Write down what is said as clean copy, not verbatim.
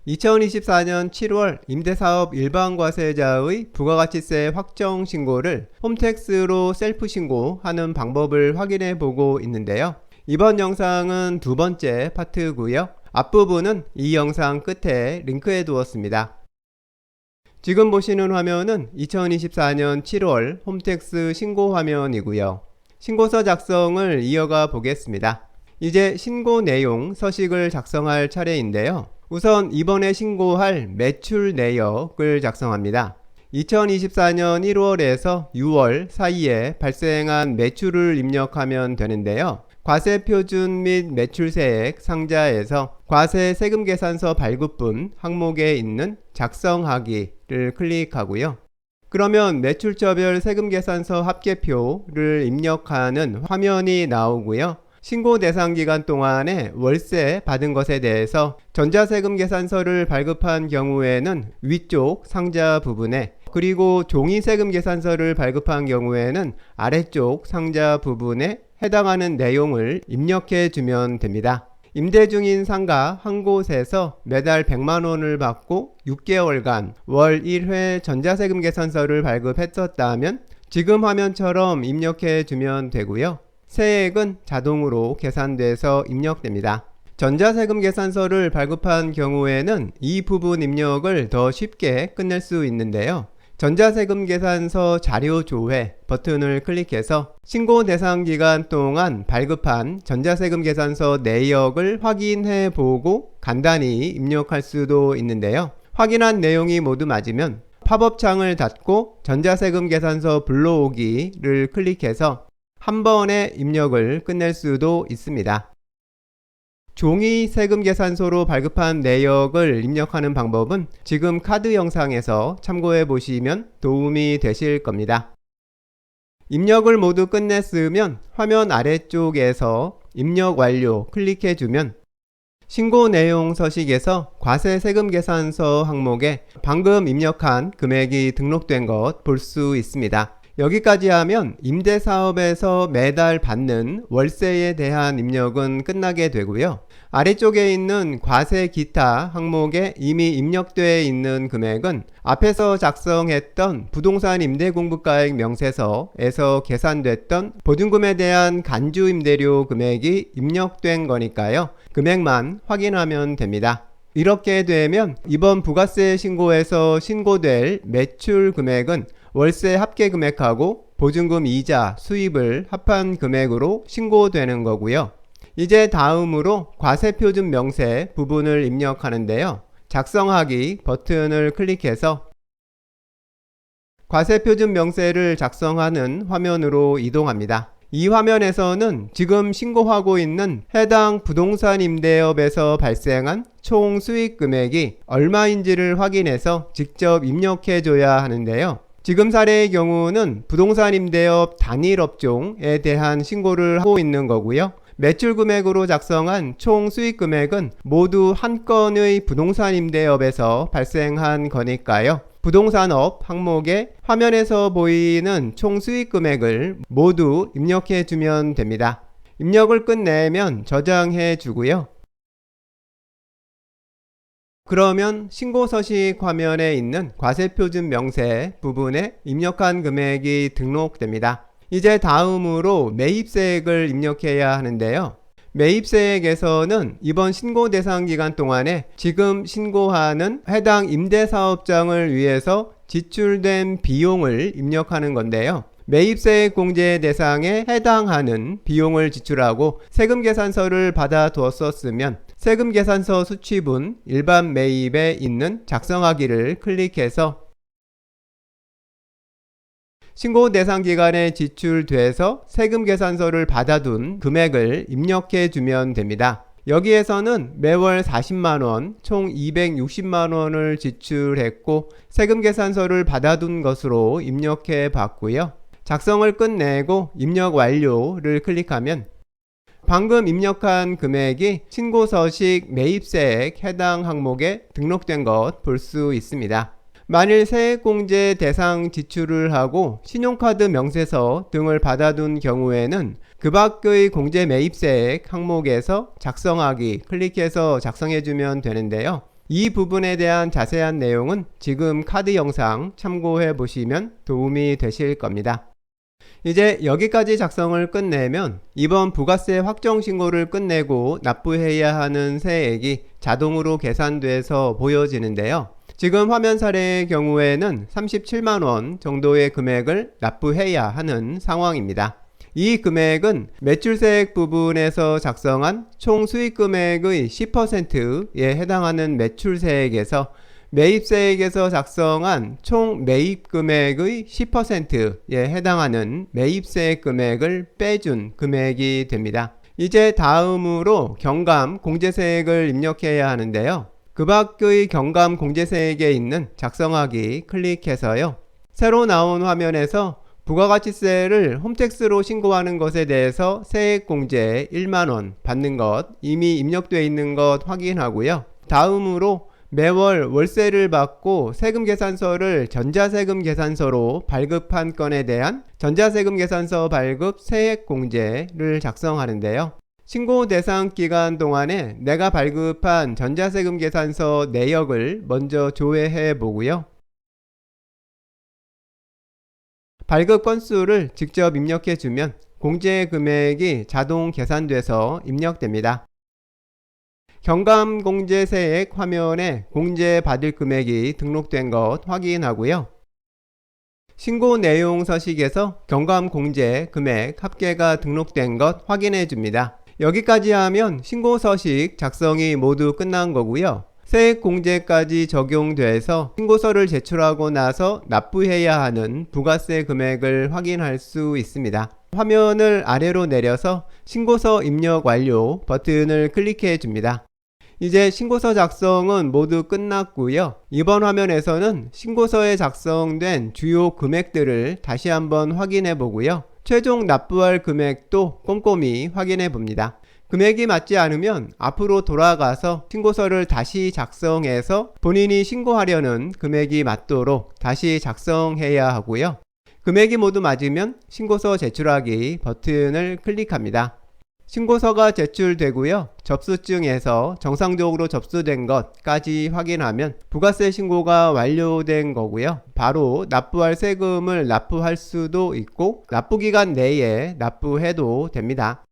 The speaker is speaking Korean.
2024년 7월 임대사업 일반과세자의 부가가치세 확정 신고를 홈택스로 셀프 신고하는 방법을 확인해 보고 있는데요. 이번 영상은 두 번째 파트고요. 앞부분은 이 영상 끝에 링크해 두었습니다. 지금 보시는 화면은 2024년 7월 홈택스 신고 화면이고요. 신고서 작성을 이어가 보겠습니다. 이제 신고 내용 서식을 작성할 차례인데요. 우선 이번에 신고할 매출 내역을 작성합니다. 2024년 1월에서 6월 사이에 발생한 매출을 입력하면 되는데요. 과세표준 및 매출세액 상자에서 과세 세금계산서 발급분 항목에 있는 작성하기를 클릭하고요. 그러면 매출처별 세금계산서 합계표를 입력하는 화면이 나오고요. 신고 대상 기간 동안에 월세 받은 것에 대해서 전자세금계산서를 발급한 경우에는 위쪽 상자 부분에, 그리고 종이세금계산서를 발급한 경우에는 아래쪽 상자 부분에 해당하는 내용을 입력해 주면 됩니다. 임대 중인 상가 한 곳에서 매달 100만원을 받고 6개월간 월 1회 전자세금계산서를 발급했었다면 지금 화면처럼 입력해 주면 되고요. 세액은 자동으로 계산돼서 입력됩니다. 전자세금계산서를 발급한 경우에는 이 부분 입력을 더 쉽게 끝낼 수 있는데요. 전자세금계산서 자료 조회 버튼을 클릭해서 신고 대상 기간 동안 발급한 전자세금계산서 내역을 확인해 보고 간단히 입력할 수도 있는데요. 확인한 내용이 모두 맞으면 팝업 창을 닫고 전자세금계산서 불러오기를 클릭해서 한 번에 입력을 끝낼 수도 있습니다. 종이 세금계산서로 발급한 내역을 입력하는 방법은 지금 카드 영상에서 참고해 보시면 도움이 되실 겁니다. 입력을 모두 끝냈으면 화면 아래쪽에서 입력 완료 클릭해 주면 신고 내용 서식에서 과세 세금계산서 항목에 방금 입력한 금액이 등록된 것 볼 수 있습니다. 여기까지 하면 임대사업에서 매달 받는 월세에 대한 입력은 끝나게 되고요. 아래쪽에 있는 과세 기타 항목에 이미 입력되어 있는 금액은 앞에서 작성했던 부동산 임대공부가액 명세서에서 계산됐던 보증금에 대한 간주임대료 금액이 입력된 거니까요. 금액만 확인하면 됩니다. 이렇게 되면 이번 부가세 신고에서 신고될 매출 금액은 월세 합계 금액하고 보증금 이자 수입을 합한 금액으로 신고되는 거고요. 이제 다음으로 과세표준 명세 부분을 입력하는데요. 작성하기 버튼을 클릭해서 과세표준 명세를 작성하는 화면으로 이동합니다. 이 화면에서는 지금 신고하고 있는 해당 부동산 임대업에서 발생한 총 수익 금액이 얼마인지를 확인해서 직접 입력해 줘야 하는데요. 지금 사례의 경우는 부동산 임대업 단일 업종에 대한 신고를 하고 있는 거고요. 매출 금액으로 작성한 총 수익 금액은 모두 한 건의 부동산 임대업에서 발생한 거니까요. 부동산업 항목에 화면에서 보이는 총 수익 금액을 모두 입력해 주면 됩니다. 입력을 끝내면 저장해 주고요. 그러면 신고서식 화면에 있는 과세표준 명세 부분에 입력한 금액이 등록됩니다. 이제 다음으로 매입세액을 입력해야 하는데요. 매입세액에서는 이번 신고 대상 기간 동안에 지금 신고하는 해당 임대사업장을 위해서 지출된 비용을 입력하는 건데요. 매입세액 공제 대상에 해당하는 비용을 지출하고 세금계산서를 받아 두었었으면 세금계산서 수취분 일반 매입에 있는 작성하기를 클릭해서 신고 대상 기간에 지출돼서 세금계산서를 받아둔 금액을 입력해 주면 됩니다. 여기에서는 매월 40만원, 총 260만원을 지출했고 세금계산서를 받아둔 것으로 입력해 봤고요. 작성을 끝내고 입력 완료를 클릭하면 방금 입력한 금액이 신고서식 매입세액 해당 항목에 등록된 것 볼 수 있습니다. 만일 세액공제 대상 지출을 하고 신용카드 명세서 등을 받아둔 경우에는 그 밖의 공제 매입세액 항목에서 작성하기 클릭해서 작성해주면 되는데요. 이 부분에 대한 자세한 내용은 지금 카드 영상 참고해 보시면 도움이 되실 겁니다. 이제 여기까지 작성을 끝내면 이번 부가세 확정 신고를 끝내고 납부해야 하는 세액이 자동으로 계산돼서 보여지는데요. 지금 화면 사례의 경우에는 37만원 정도의 금액을 납부해야 하는 상황입니다. 이 금액은 매출세액 부분에서 작성한 총 수익금액의 10%에 해당하는 매출세액에서 매입세액에서 작성한 총 매입금액의 10%에 해당하는 매입세액 금액을 빼준 금액이 됩니다. 이제 다음으로 경감 공제세액을 입력해야 하는데요. 그 밖의 경감 공제세액에 있는 작성하기 클릭해서요. 새로 나온 화면에서 부가가치세를 홈택스로 신고하는 것에 대해서 세액공제 1만원 받는 것 이미 입력되어 있는 것 확인하고요. 다음으로 매월 월세를 받고 세금계산서를 전자세금계산서로 발급한 건에 대한 전자세금계산서 발급 세액공제를 작성하는데요. 신고 대상 기간 동안에 내가 발급한 전자세금계산서 내역을 먼저 조회해 보고요. 발급 건수를 직접 입력해 주면 공제 금액이 자동 계산돼서 입력됩니다. 경감 공제세액 화면에 공제 받을 금액이 등록된 것 확인하고요. 신고 내용 서식에서 경감 공제 금액 합계가 등록된 것 확인해 줍니다. 여기까지 하면 신고 서식 작성이 모두 끝난 거고요. 세액 공제까지 적용돼서 신고서를 제출하고 나서 납부해야 하는 부가세 금액을 확인할 수 있습니다. 화면을 아래로 내려서 신고서 입력 완료 버튼을 클릭해 줍니다. 이제 신고서 작성은 모두 끝났고요. 이번 화면에서는 신고서에 작성된 주요 금액들을 다시 한번 확인해 보고요. 최종 납부할 금액도 꼼꼼히 확인해 봅니다. 금액이 맞지 않으면 앞으로 돌아가서 신고서를 다시 작성해서 본인이 신고하려는 금액이 맞도록 다시 작성해야 하고요. 금액이 모두 맞으면 신고서 제출하기 버튼을 클릭합니다. 신고서가 제출되고요. 접수증에서 정상적으로 접수된 것까지 확인하면 부가세 신고가 완료된 거고요. 바로 납부할 세금을 납부할 수도 있고 납부기간 내에 납부해도 됩니다.